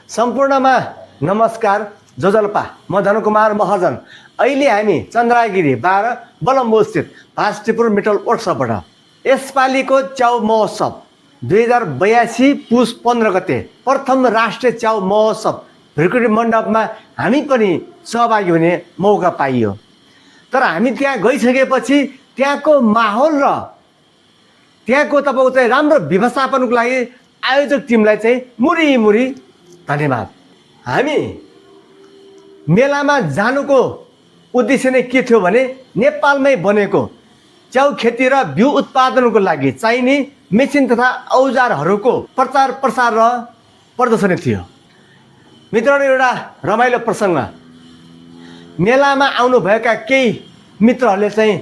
सम्पूर्णमा नमस्कार जोजल्पा म धनकुमार महाजन। अहिले हामी चन्द्रगिरी 12 बलम्बो स्थित भास्टिपुर मेटल वर्कसपबाट यसपालिको च्याउ महोत्सव 2082 पुस 15 गते प्रथम राष्ट्रिय च्याउ महोत्सव भ्रिकुटी मण्डपमा हामी पनि सहभागी हुने मौका पाइयो। तर हामी त्यहाँ गइसकेपछि त्यहाँको माहौल र त्यहाँको तपाईको चाहिँ राम्रो व्यवस्थापनको लागि आयोजक टिमलाई चाहिँ मुरी धन्यवाद। हामी मेलामा जानुको उद्देश्य नै के थियो भने नेपालमै बनेको च्याउ खेती र बिउ उत्पादनको लागि चाहिने मेसिन तथा औजारहरूको प्रचार प्रसार र प्रदर्शनी थियो। मित्रहरू, एउटा रमाइलो प्रसङ्ग, मेलामा आउनुभएका केही मित्रहरूले चाहिँ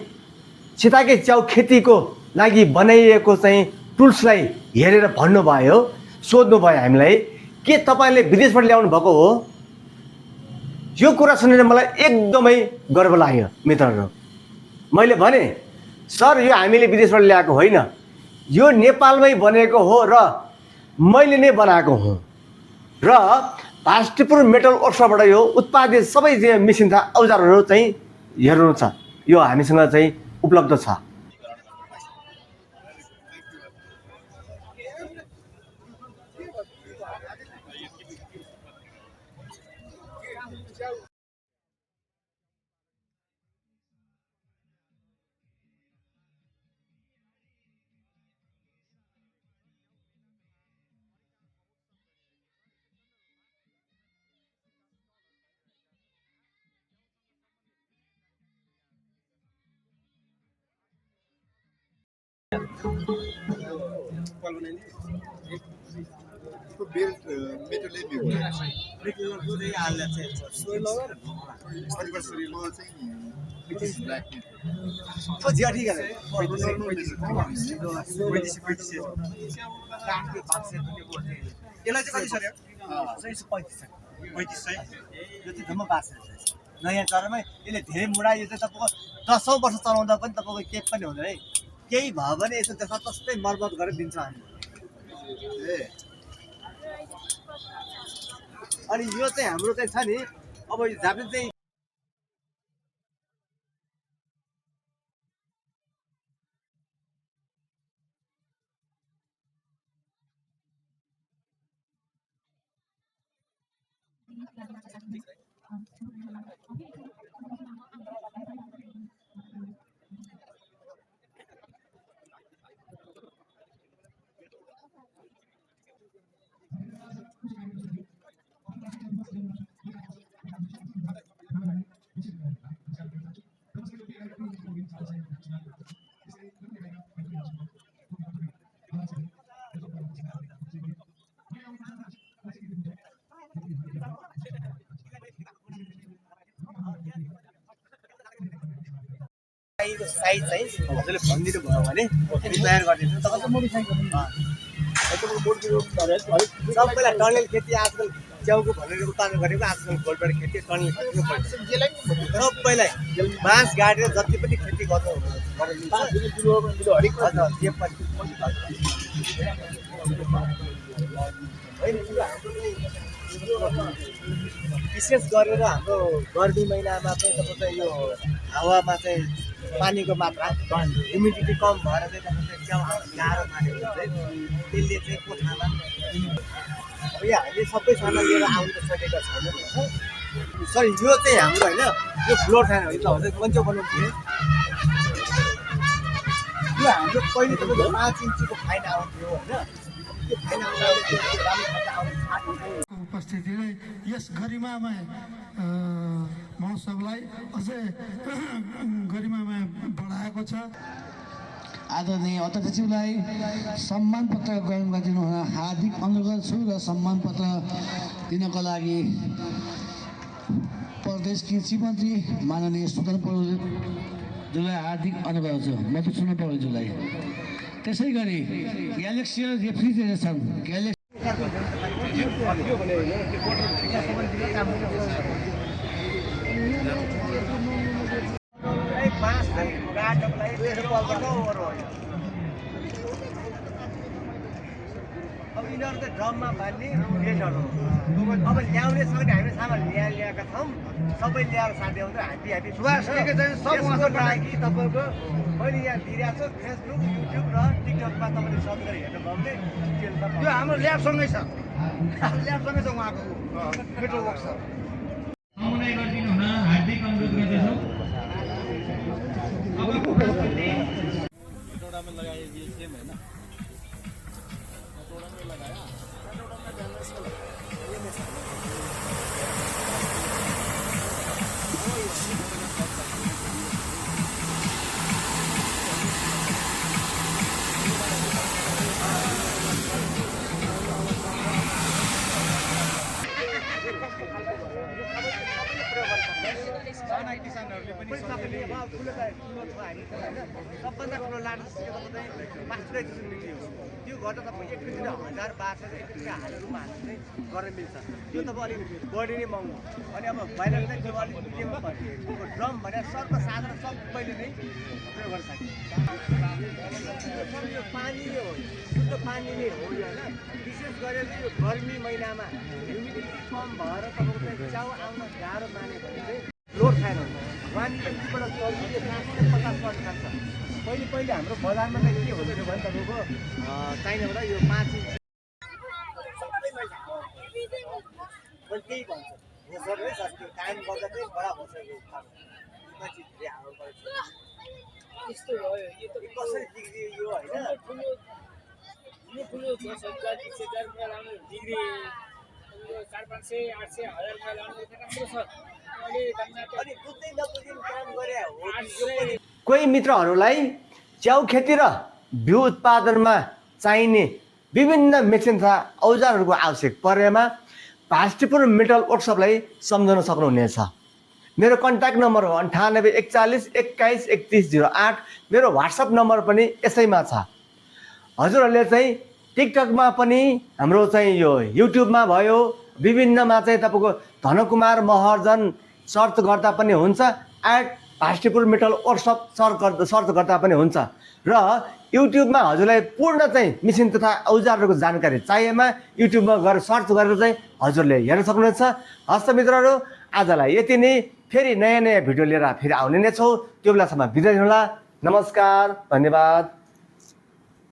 सीताके च्याउ खेतीको लागि बनाइएको चाहिँ टुल्सलाई हेरेर भन्नुभयो, सोध्नुभयो हामीलाई के तपाईँले विदेशबाट ल्याउनु भएको हो। यो कुरा सुनेर मलाई एकदमै गर्व लाग्यो। मित्रहरू, मैले भने सर यो हामीले विदेशबाट ल्याएको होइन, यो नेपालमै बनेको हो र मैले नै बनाएको हुँ र भास्टिपुर मेटल वर्कसपबाट यो उत्पादित सबै मेसिन तथा औजारहरू चाहिँ हेर्नु छ, यो हामीसँग चाहिँ उपलब्ध छ। नयाँ चरामै यसले धेरै मुडा, यो चाहिँ तपाईँको 10औं वर्ष चलाउँदा पनि तपाईँको केही पनि हुँदैन है। केही भयो भने यसो जस्तै मर्मत गरेर दिन्छ हामी। अनि यो चाहिँ हाम्रो चाहिँ छ नि, अब यो जापान चाहिँ साइज चाहिँ हजुरले भनिदिनु भयो भने तयार गरिदिन्छु। सबैलाई टनेल खेती आजकल च्याउको भनेर उत्पादन गरेको आजकल गोलबाट खेती टनेल खेती सबैलाई बाँस गाडेर जति पनि खेती गर्नु विशेष गरेर हाम्रो गर्मी महिनामा चाहिँ तपाईँको यो हावामा चाहिँ पानीको मात्रा ह्युमिडिटी कम भएर चाहिँ तपाईँको च्याउ गाह्रो मानेको चाहिँ त्यसले चाहिँ कोठामा यहाँ हामीले सबै सामान लिएर आउनु त सकेका छैनौँ सर। यो चाहिँ हाम्रो होइन, यो फ्लोर फ्यान हो, हजुर कन्चो बनाउँछु। यो हाम्रो पहिले तपाईँको 5 इन्चीको फाइन आउँथ्यो होइन, त्यो फाइन उपस्थितिले यस गरिमामय महोत्सवलाई अझै गरिमामय बढाएको छ। आदरणीय अध्यक्षज्यूलाई सम्मान पत्र ग्रहण गरिदिनु हुन हार्दिक अनुरोध गर्छु र सम्मान पत्र दिनको लागि प्रदेश कृषि मन्त्री माननीय सुदन पौडेलज्यूलाई हार्दिक अनुरोध गर्छु। मधुसूदन पौडेलज्यूलाई त्यसै गरी ग्यालेक्सी रेफ्रिजरेसन अब यिनीहरू चाहिँ ड्रममा बाँध्ने गेटहरू अब ल्याउने सक्ने हामी सामान ल्याएका छौँ सबै ल्याएर साथी आउँछ ह्याप्पी ह्याप्पी यसको लागि तपाईँको मैले यहाँ दिइरहेको छु फेसबुक युट्युब र टिकटकमा तपाईँले सर्च गरेर हेर्नुभयो भने डिटेलमा यो हाम्रो ल्याबसँगै छ ल्याबसँगै छ उहाँको मेट्रो वर्कसप समन्वय गरिदिनु हुन हार्दिक अनुरोध गर्दछौँ। साना किसानहरूले पनि सबैले अब ठुलो त ठुलो छ हामी त होइन सबभन्दा ठुलो लानु सिकेको चाहिँ पास्चुराइजेसन मिल्ने हो त्यो गर्दा तपाईँ एकैचोटि 1000-1200 एकैचोटि 1000 रुपियाँ हाल्नु चाहिँ गर्न मिल्छ त्यो तपाईँ अलिक बढी नै महँगो अनि अब बाहिर चाहिँ त्यो अलिक मिडियममा भयो ड्रम भने सर्वसाधारण सबैले नै प्रयोग गर्न सक्छ यो पानी नै हो शुद्ध पानी नै हो यो होइन विशेष गरेर यो गर्मी महिनामा ह्युमिडिटी कम भएर तपाईँको चाहिँ च्याउ आउन गाह्रो माने भने चाहिँ लोड खाएर हुन्छ 1 केजीबाट 50% खान्छ पहिले हाम्रो बजारमा चाहिँ के हुन्थ्यो भने तपाईँको चाहिनेबाट यो 5 इन्च त्यही भन्छ होसर है सस्तो काम गर्दा चाहिँ बडा होसर मान्छे धेरै हाल्नु पर्छ यस्तो भयो यो त कसरी बिग्रियो यो होइन ठुलो छ 70-100 रुपियाँ लाउने डिग्री 400-500 800 1000 रुपियाँ लाउने त राम्रो छ अहिले अनि बुझ्दै नबुझिन काम गरे हो 800 कोही मित्रहरूलाई च्याउ खेती र बिउ उत्पादनमा चाहिने विभिन्न मेसिन तथा औजारहरूको आवश्यक परेमा भास्टिपुर मेटल वर्कसपलाई सम्झन सक्नुहुनेछ। मेरो कन्ट्याक्ट नम्बर हो 9841213108 मेरो वाट्सएप नम्बर पनि यसैमा छ। हजुरहरूले चाहिँ टिकटकमा पनि हाम्रो चाहिँ यो युट्युबमा भयो विभिन्नमा चाहिँ तपाईँको धनकुमार महर्जन सर्च गर्दा पनि हुन्छ भास्टिपुर मेटल वर्कसप सर्च गर्दा पनि हुन्छ र युट्युबमा हजुरलाई पूर्ण चाहिँ मिसिन तथा औजारहरूको जानकारी चाहिएमा युट्युबमा गएर सर्च गरेर चाहिँ हजुरले हेर्न सक्नुहुनेछ। हस्त मित्रहरू आजलाई यति नै फेरि नयाँ भिडियो लिएर फेरि आउने नै छौँ त्यो बेलासम्म बिदा दिनुहोला। नमस्कार धन्यवाद।